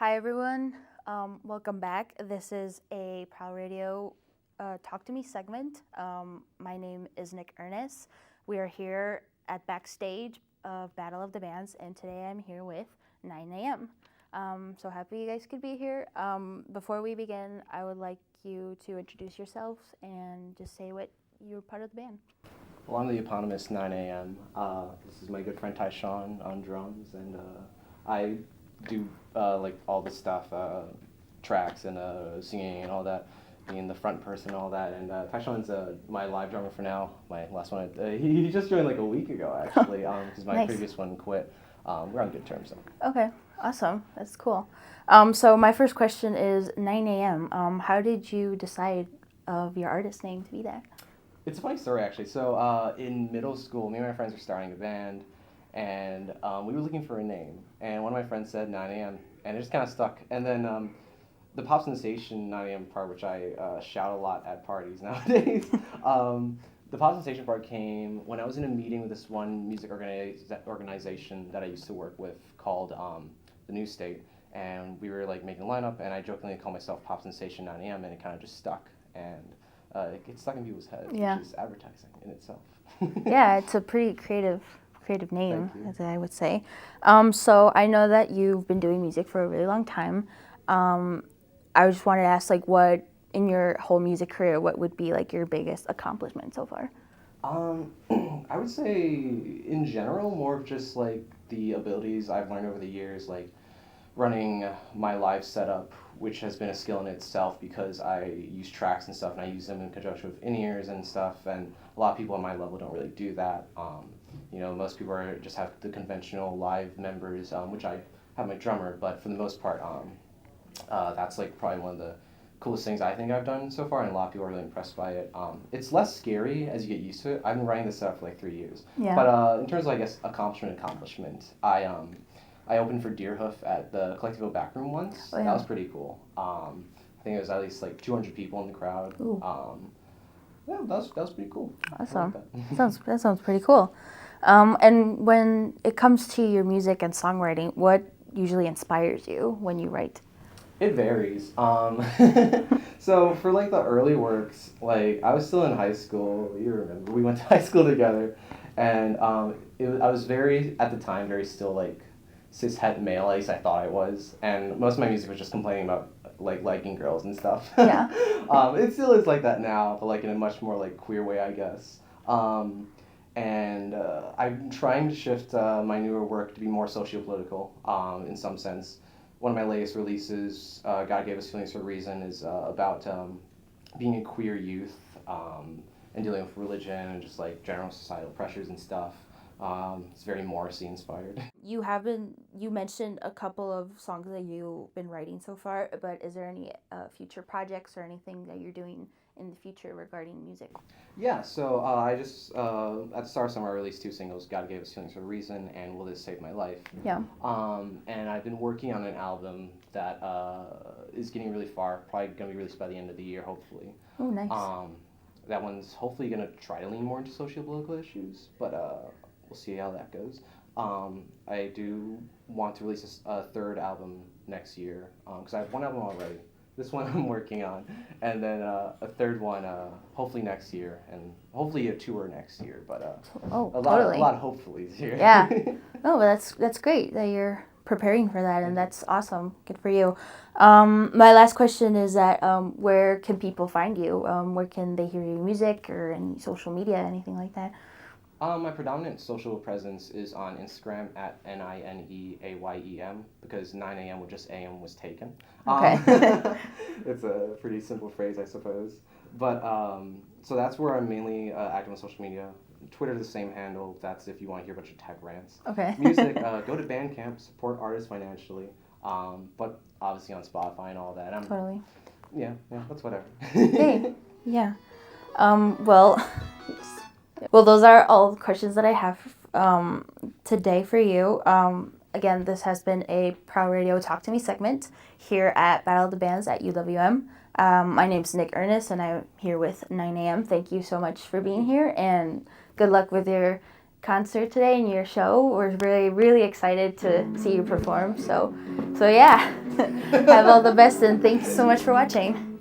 Hi everyone, welcome back. This is a Prowl Radio Talk to Me segment. My name is Nic Urness. We are here at backstage of Battle of the Bands, and today I'm here with 9 a.m. So happy you guys could be here. Before we begin, I would like you to introduce yourselves and just say what you're part of the band. Well, I'm the eponymous 9 a.m. This is my good friend Tyshawn on drums, and I do like all the stuff, tracks and singing and all that, being the front person and all that. And Tyshawn's my live drummer for now. My last one, he just joined like a week ago actually, because my Nice. previous one quit. We're on good terms though. Okay, awesome. That's cool. So my first question is 9 a.m. How did you decide of your artist name to be that? It's a funny story actually. So in middle school, me and my friends were starting a band, and we were looking for a name. And one of my friends said 9 a.m. and it just kind of stuck. And then the pop sensation 9 a.m. part, which I shout a lot at parties nowadays. The pop sensation part came when I was in a meeting with this one music organization that I used to work with called the New State, and we were like making a lineup, and I jokingly called myself Pop Sensation 9 a.m. and it kind of just stuck. And it gets stuck in people's heads, Yeah. which is advertising in itself. Yeah, it's a pretty creative name, as I would say. So I know that you've been doing music for a really long time. I just wanted to ask, like, what in your whole music career, what would be like your biggest accomplishment so far? I would say in general more of just like the abilities I've learned over the years, like running my live setup, which has been a skill in itself because I use tracks and stuff, and I use them in conjunction with in-ears and stuff, and a lot of people on my level don't really do that. Most people just have the conventional live members, which I have my drummer, but for the most part, that's like probably one of the coolest things I think I've done so far, and a lot of people are really impressed by it. It's less scary as you get used to it. I've been running this setup for like 3 years. Yeah. But in terms of, I guess, accomplishment, I opened for Deerhoof at the Collectivo Backroom once. Oh, yeah. That was pretty cool. I think it was at least like 200 people in the crowd. Ooh. Yeah, that was pretty cool. Awesome. I like That sounds pretty cool. And when it comes to your music and songwriting, what usually inspires you when you write? It varies. So for like the early works, like I was still in high school. You remember we went to high school together, and I was very at the time very still like cishet male. At least I thought I was, and most of my music was just complaining about like liking girls and stuff. Yeah. It still is like that now, but like in a much more like queer way, I guess. And I'm trying to shift my newer work to be more socio-political in some sense. One of my latest releases, God Gave Us Feelings for a Reason, is about being a queer youth and dealing with religion and just like general societal pressures and stuff. It's very Morrissey inspired. You mentioned a couple of songs that you've been writing so far, but is there any future projects or anything that you're doing in the future regarding music? Yeah, so I just, at the start of summer, I released 2 singles, God Gave Us Feelings for a Reason and Will This Save My Life? Yeah. And I've been working on an album that is getting really far, probably going to be released by the end of the year, hopefully. Oh, nice. That one's hopefully going to try to lean more into socio-political issues, but we'll see how that goes. I do want to release a 3rd album next year, because I have 1 album already. This one I'm working on, and then a 3rd one hopefully next year, and hopefully a tour next year. But a lot of hopefullys here. Yeah. Oh, well, that's great that you're preparing for that, and that's awesome. Good for you. My last question is that where can people find you? Where can they hear your music or any social media, anything like that? My predominant social presence is on Instagram at NINEAYEM, because 9 a.m. with just AM was taken. Okay. It's a pretty simple phrase, I suppose. But so that's where I'm mainly active on social media. Twitter, the same handle. That's if you want to hear a bunch of tech rants. Okay. Music, go to Bandcamp, support artists financially. But obviously on Spotify and all that. Totally. Yeah, that's whatever. Hey, yeah. Well, those are all the questions that I have today for you. Again, this has been a Prowl Radio Talk to Me segment here at Battle of the Bands at UWM. My name's Nic Urness, and I'm here with 9 a.m. Thank you so much for being here, and good luck with your concert today and your show. We're really, really excited to see you perform. So yeah, have all the best and thanks so much for watching.